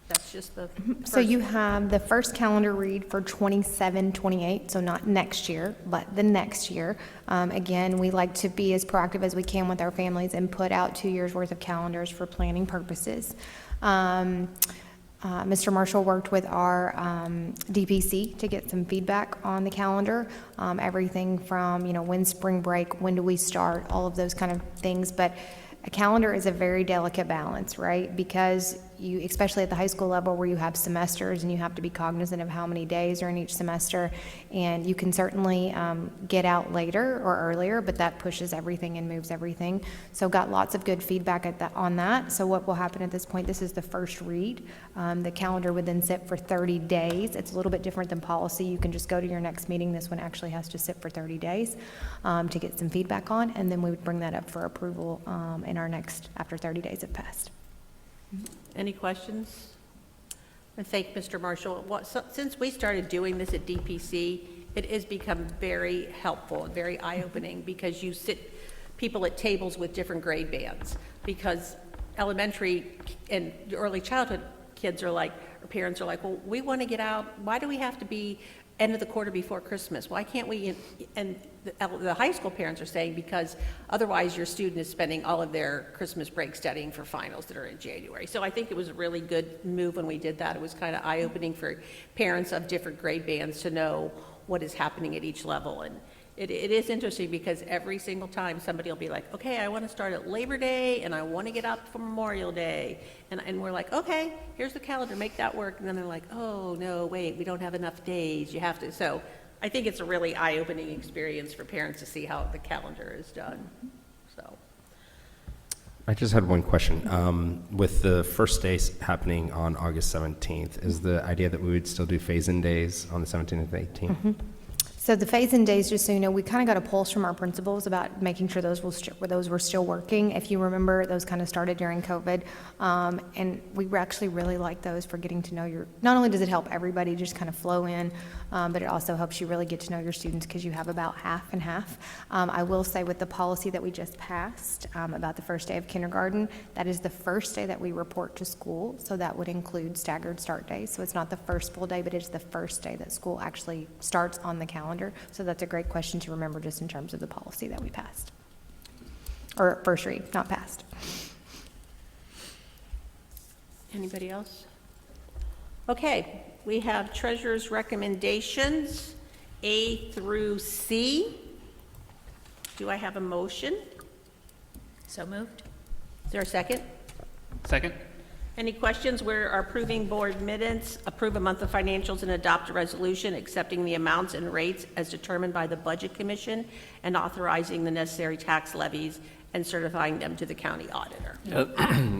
A: That's just the
F: So you have the first calendar read for 27, 28, so not next year, but the next year. Again, we like to be as proactive as we can with our families and put out 2 years' worth of calendars for planning purposes. Mr. Marshall worked with our DPC to get some feedback on the calendar, everything from, when's spring break, when do we start, all of those kind of things. But a calendar is a very delicate balance, right? Because you, especially at the high school level where you have semesters and you have to be cognizant of how many days are in each semester, and you can certainly get out later or earlier, but that pushes everything and moves everything. So got lots of good feedback on that. So what will happen at this point, this is the first read. The calendar would then sit for 30 days. It's a little bit different than policy. You can just go to your next meeting. This one actually has to sit for 30 days to get some feedback on, and then we would bring that up for approval in our next, after 30 days have passed.
A: Any questions? I thank Mr. Marshall. Since we started doing this at DPC, it has become very helpful and very eye-opening because you sit people at tables with different grade bands, because elementary and early childhood kids are like, or parents are like, well, we want to get out. Why do we have to be end of the quarter before Christmas? Why can't we? And the high school parents are saying because otherwise your student is spending all of their Christmas break studying for finals that are in January. So I think it was a really good move when we did that. It was kind of eye-opening for parents of different grade bands to know what is happening at each level. And it is interesting because every single time somebody will be like, okay, I want to start at Labor Day and I want to get up for Memorial Day. And we're like, okay, here's the calendar, make that work. And then they're like, oh, no, wait, we don't have enough days. You have to. So I think it's a really eye-opening experience for parents to see how the calendar is done. So.
K: I just had one question. With the first day happening on August 17th, is the idea that we would still do phase-in days on the 17th and 18th?
F: So the phase-in days, just so you know, we kind of got a pulse from our principals about making sure those were still working. If you remember, those kind of started during COVID, and we actually really like those for getting to know not only does it help everybody just kind of flow in, but it also helps you really get to know your students because you have about half and half. I will say with the policy that we just passed about the first day of kindergarten, that is the first day that we report to school, so that would include staggered start days. So it's not the first full day, but it's the first day that school actually starts on the calendar. So that's a great question to remember just in terms of the policy that we passed. Or first read, not passed.
A: Anybody else? Okay, we have treasurer's recommendations, A through C. Do I have a motion?
J: So moved.
A: Is there a second?
C: Second?
A: Any questions? We're approving board minutes, approve a month of financials, and adopt a resolution accepting the amounts and rates as determined by the Budget Commission and authorizing the necessary tax levies and certifying them to the county auditor.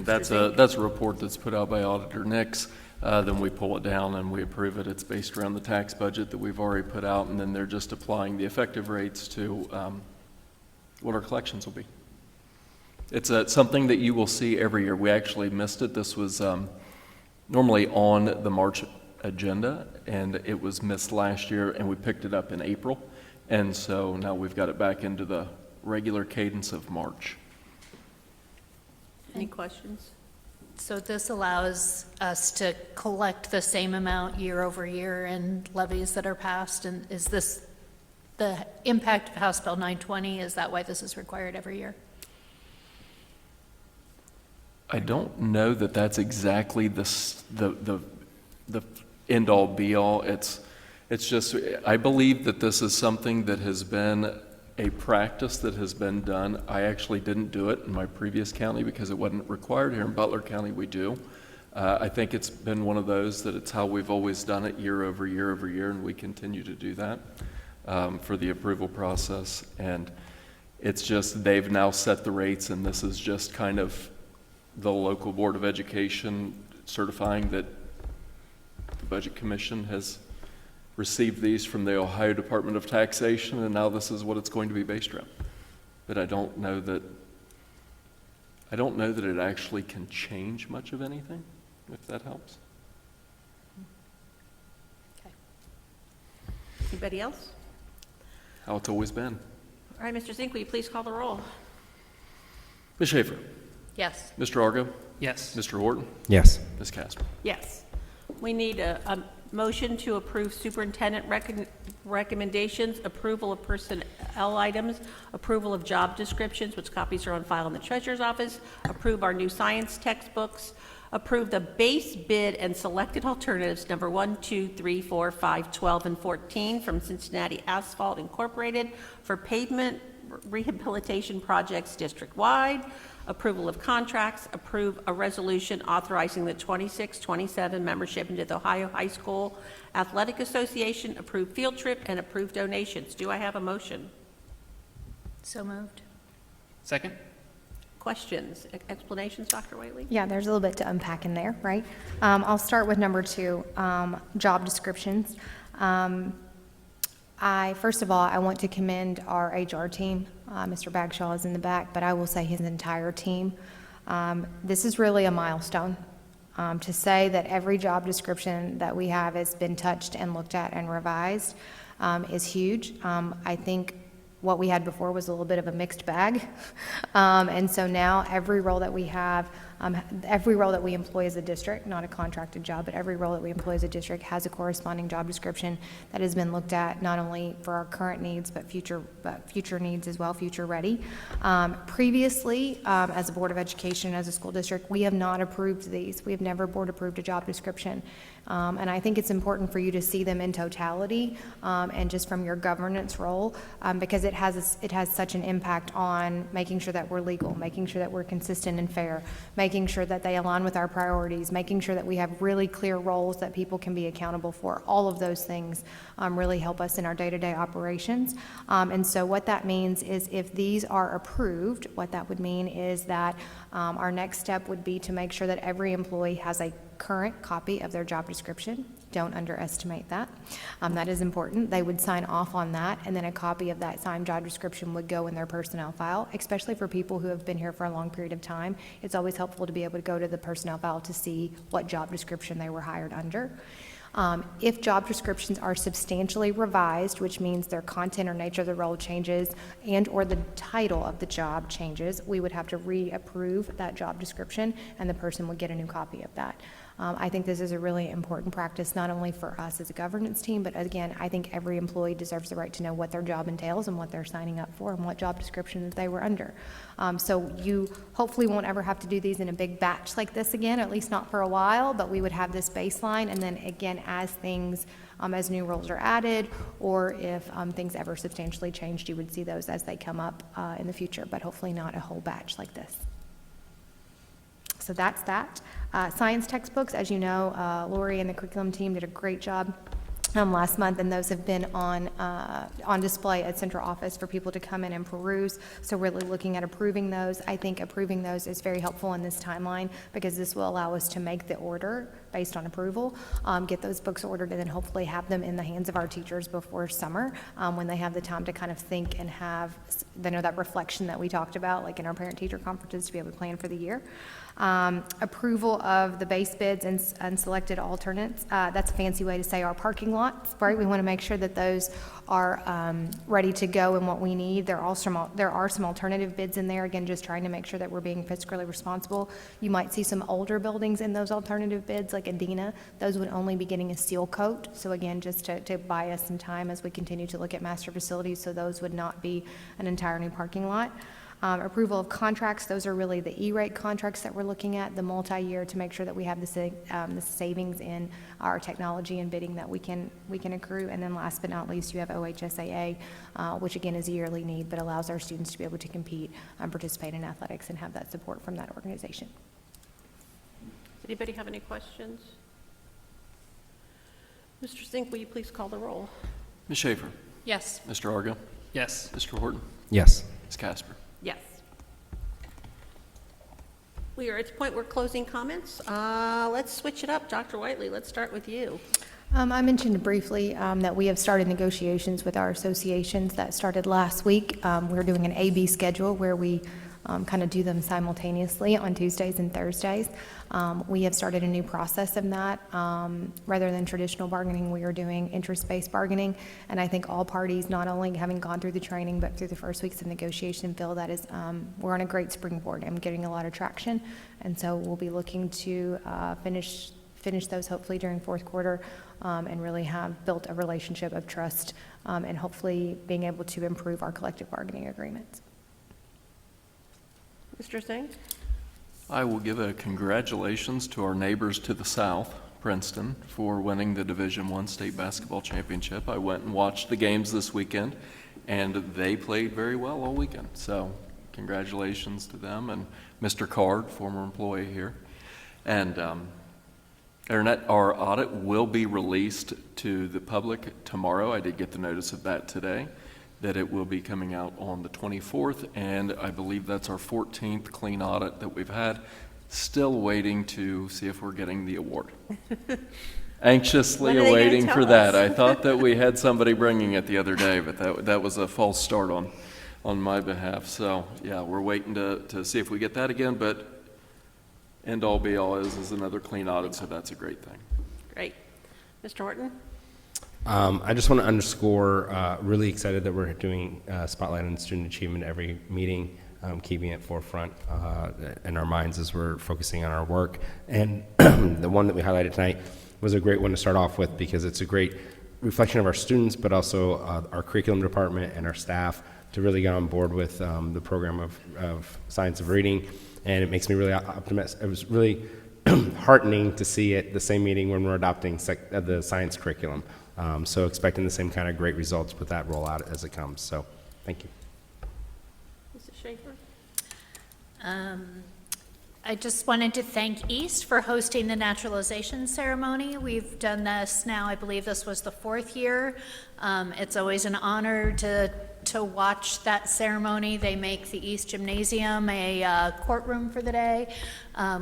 B: That's a report that's put out by Auditor Nix. Then we pull it down and we approve it. It's based around the tax budget that we've already put out, and then they're just applying the effective rates to what our collections will be. It's something that you will see every year. We actually missed it. This was normally on the March agenda, and it was missed last year, and we picked it up in April. And so now we've got it back into the regular cadence of March.
A: Any questions?
J: So this allows us to collect the same amount year over year in levies that are passed, and is this the impact of House Bill 920? Is that why this is required every year?
B: I don't know that that's exactly the end-all, be-all. It's just, I believe that this is something that has been a practice that has been done. I actually didn't do it in my previous county because it wasn't required. Here in Butler County, we do. I think it's been one of those that it's how we've always done it year over year over year, and we continue to do that for the approval process. And it's just they've now set the rates, and this is just kind of the local Board of Education certifying that the Budget Commission has received these from the Ohio Department of Taxation, and now this is what it's going to be based around. But I don't know that it actually can change much of anything, if that helps.
A: Okay. Anybody else?
B: How it's always been.
A: All right, Mr. Zink, will you please call the roll?
B: Ms. Schaefer?
J: Yes.
B: Mr. Argo?
C: Yes.
B: Mr. Horton?
K: Yes.
B: Ms. Casper?
A: Yes. We need a motion to approve superintendent recommendations, approval of personnel items, approval of job descriptions, which copies are on file in the treasurer's office, approve our new science textbooks, approve the base bid and selected alternatives number 1, 2, 3, 4, 5, 12, and 14 from Cincinnati Asphalt Incorporated for pavement rehabilitation projects district-wide, approval of contracts, approve a resolution authorizing the 26-27 membership into the Ohio High School Athletic Association, approve field trip, and approve donations. Do I have a motion?
J: So moved.
C: Second?
A: Questions, explanations, Dr. Whaley?
F: Yeah, there's a little bit to unpack in there, right? I'll start with number 2, job descriptions. First of all, I want to commend our HR team. Mr. Bagshaw is in the back, but I will say his entire team. This is really a milestone. To say that every job description that we have has been touched and looked at and revised is huge. I think what we had before was a little bit of a mixed bag. And so now every role that we have, every role that we employ as a district, not a contracted job, but every role that we employ as a district has a corresponding job description that has been looked at not only for our current needs, but future needs as well, future ready. Previously, as a Board of Education, as a school district, we have not approved these. We have never board approved a job description. And I think it's important for you to see them in totality and just from your governance role because it has such an impact on making sure that we're legal, making sure that we're consistent and fair, making sure that they align with our priorities, making sure that we have really clear roles that people can be accountable for. All of those things really help us in our day-to-day operations. And so what that means is if these are approved, what that would mean is that our next step would be to make sure that every employee has a current copy of their job description. Don't underestimate that. That is important. They would sign off on that, and then a copy of that signed job description would go in their personnel file, especially for people who have been here for a long period of time. It's always helpful to be able to go to the personnel file to see what job description they were hired under. If job descriptions are substantially revised, which means their content or nature of the role changes and or the title of the job changes, we would have to reapprove that job description and the person would get a new copy of that. I think this is a really important practice, not only for us as a governance team, but again, I think every employee deserves the right to know what their job entails and what they're signing up for and what job description that they were under. So you hopefully won't ever have to do these in a big batch like this again, at least not for a while, but we would have this baseline, and then again, as things, as new roles are added, or if things ever substantially changed, you would see those as they come up in the future, but hopefully not a whole batch like this. So that's that. Science textbooks, as you know, Lori and the curriculum team did a great job last month, and those have been on display at central office for people to come in and peruse. So really looking at approving those. I think approving those is very helpful in this timeline because this will allow us to make the order based on approval, get those books ordered, and then hopefully have them in the hands of our teachers before summer when they have the time to kind of think and have that reflection that we talked about, like in our parent-teacher conferences, to be able to plan for the year. Approval of the base bids and unselected alternates. That's a fancy way to say our parking lots, right? We want to make sure that those are ready to go and what we need. There are some alternative bids in there, again, just trying to make sure that we're being fiscally responsible. You might see some older buildings in those alternative bids, like Adena. Those would only be getting a seal coat. So again, just to buy us some time as we continue to look at master facilities, so those would not be an entire new parking lot. Approval of contracts, those are really the E-rate contracts that we're looking at, the multi-year, to make sure that we have the savings in our technology and bidding that we can accrue. And then last but not least, you have OHSAA, which again is a yearly need, but allows our students to be able to compete and participate in athletics and have that support from that organization.
A: Does anybody have any questions? Mr. Zink, will you please call the roll?
B: Ms. Schaefer?
H: Yes.
B: Mr. Argo?
C: Yes.
B: Mr. Horton?
K: Yes.
B: Ms. Casper?
A: Yes. We are at the point where closing comments. Let's switch it up. Dr. Whiteley, let's start with you.
F: I mentioned briefly that we have started negotiations with our associations. That started last week. We're doing an A-B schedule where we kind of do them simultaneously on Tuesdays and Thursdays. We have started a new process of that. Rather than traditional bargaining, we are doing interest-based bargaining, and I think all parties, not only having gone through the training, but through the first weeks of negotiation, feel that is, we're on a great springboard and getting a lot of traction, and so we'll be looking to finish those hopefully during fourth quarter, and really have built a relationship of trust, and hopefully being able to improve our collective bargaining agreements.
A: Mr. Singh?
B: I will give a congratulations to our neighbors to the south, Princeton, for winning the Division I state basketball championship. I went and watched the games this weekend, and they played very well all weekend. So congratulations to them and Mr. Card, former employee here. And our audit will be released to the public tomorrow. I did get the notice of that today, that it will be coming out on the 24th, and I believe that's our 14th clean audit that we've had. Still waiting to see if we're getting the award. Anxiously
A: When are they gonna
B: awaiting
A: tell
B: for that.
A: us?
B: I thought that we had somebody bringing it the other day, but that was a false start on my behalf. So yeah, we're waiting to see if we get that again, but end all be all is another clean audit, so that's a great thing.
A: Great. Mr. Horton?
K: I just want to underscore, really excited that we're doing Spotlight on Student Achievement every meeting, keeping it forefront in our minds as we're focusing on our work. And the one that we highlighted tonight was a great one to start off with because it's a great reflection of our students, but also our curriculum department and our staff to really get on board with the program of Science of Reading. And it makes me really optimistic. It was really heartening to see it the same meeting when we're adopting the science curriculum. So expecting the same kind of great results with that rollout as it comes. So thank you.
A: Mrs. Schaefer?
J: I just wanted to thank East for hosting the naturalization ceremony. We've done this now, I believe this was the 4th year. It's always an honor to watch that ceremony. They make the East Gymnasium a courtroom for the day.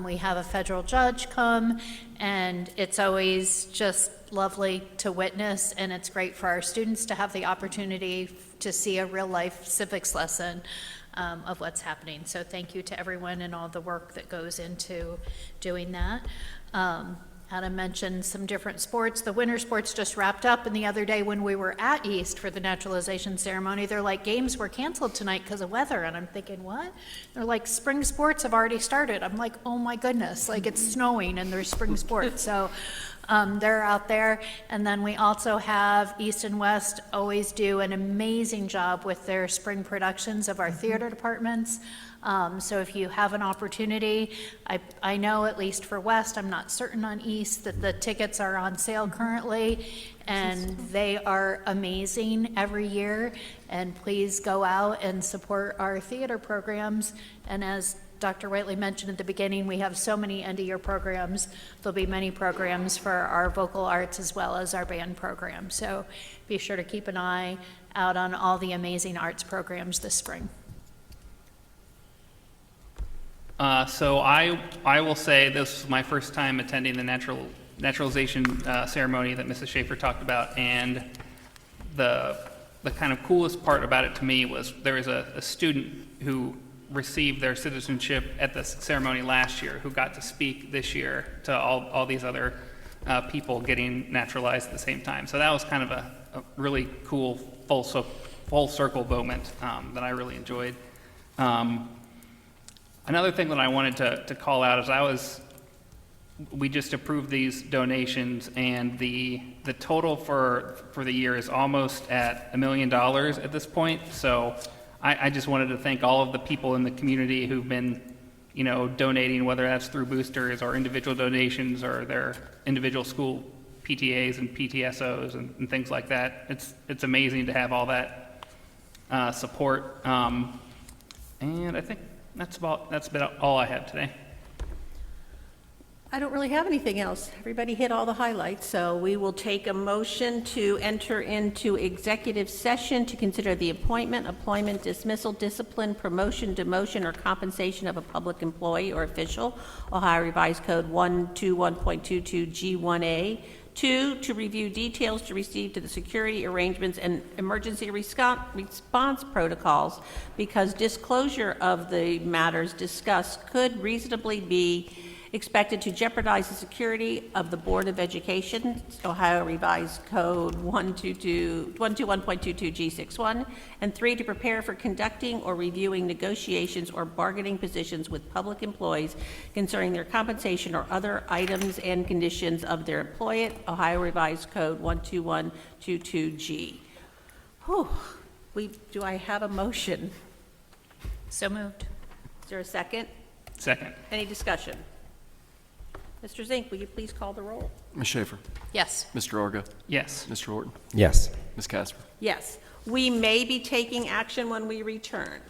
J: We have a federal judge come, and it's always just lovely to witness, and it's great for our students to have the opportunity to see a real-life civics lesson of what's happening. So thank you to everyone and all the work that goes into doing that. Adam mentioned some different sports. The winter sports just wrapped up, and the other day when we were at East for the naturalization ceremony, they're like, games were canceled tonight because of weather, and I'm thinking, what? They're like, spring sports have already started. I'm like, oh my goodness, like it's snowing and there's spring sports. So they're out there. And then we also have East and West always do an amazing job with their spring productions of our theater departments. So if you have an opportunity, I know at least for West, I'm not certain on East, that the tickets are on sale currently, and they are amazing every year. And please go out and support our theater programs. And as Dr. Whiteley mentioned at the beginning, we have so many end-of-year programs. There'll be many programs for our vocal arts as well as our band program. So be sure to keep an eye out on all the amazing arts programs this spring.
C: So I will say this was my first time attending the naturalization ceremony that Mrs. Schaefer talked about, and the kind of coolest part about it to me was there was a student who received their citizenship at the ceremony last year who got to speak this year to all these other people getting naturalized at the same time. So that was kind of a really cool full circle moment that I really enjoyed. Another thing that I wanted to call out is we just approved these donations, and the total for the year is almost at $1 million at this point. So I just wanted to thank all of the people in the community who've been, donating, whether that's through boosters or individual donations or their individual school PTAs and PTSOs and things like that. It's amazing to have all that support, and I think that's about all I have today.
A: I don't really have anything else. Everybody hit all the highlights, so we will take a motion to enter into executive session to consider the appointment, employment, dismissal, discipline, promotion, demotion, or compensation of a public employee or official, Ohio Revised Code 121.22 G1A, 2, to review details to receive to the security arrangements and emergency response protocols, because disclosure of the matters discussed could reasonably be expected to jeopardize the security of the Board of Education, Ohio Revised Code 121.22G61, and 3, to prepare for conducting or reviewing negotiations or bargaining positions with public employees concerning their compensation or other items and conditions of their employment, Ohio Revised Code 12122G. Whew. Do I have a motion?
J: So moved.
A: Is there a second?
C: Second.
A: Any discussion? Mr. Zink, will you please call the roll?
B: Ms. Schaefer?
J: Yes.
B: Mr. Orga?
C: Yes.
B: Mr. Horton?
K: Yes.
B: Ms. Casper?
A: Yes. We may be taking action when we return.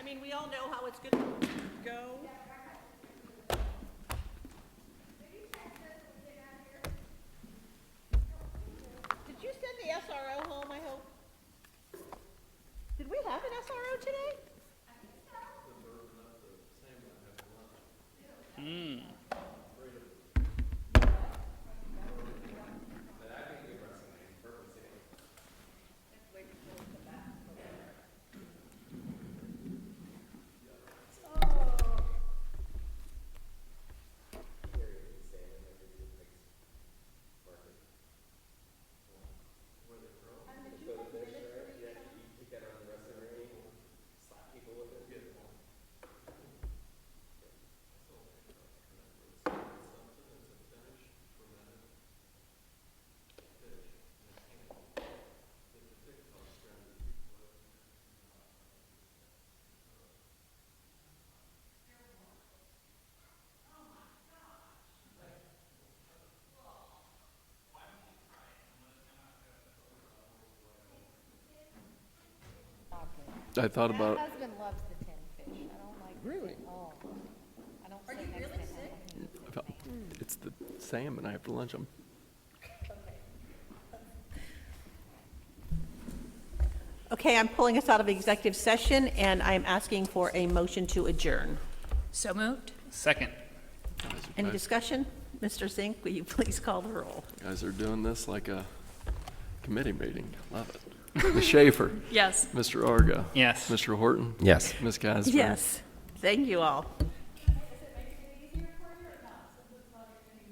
A: mean, we all know how it's going to go. Did you send the SRO home, I hope? Did we have an SRO today?
B: I thought about,
F: My husband loves the tin fish. I don't like it at all. I don't sit next to him.
B: it's the salmon, I have to lunch them.
A: Okay, I'm pulling us out of executive session, and I'm asking for a motion to adjourn.
J: So moved?
C: Second.
A: Any discussion? Mr. Zink, will you please call the roll?
B: You guys are doing this like a committee meeting. Love it. Ms. Schaefer?
J: Yes.
B: Mr. Argo?
C: Yes.
B: Mr. Horton?
K: Yes.
B: Ms. Casper?
A: Yes. Thank you all.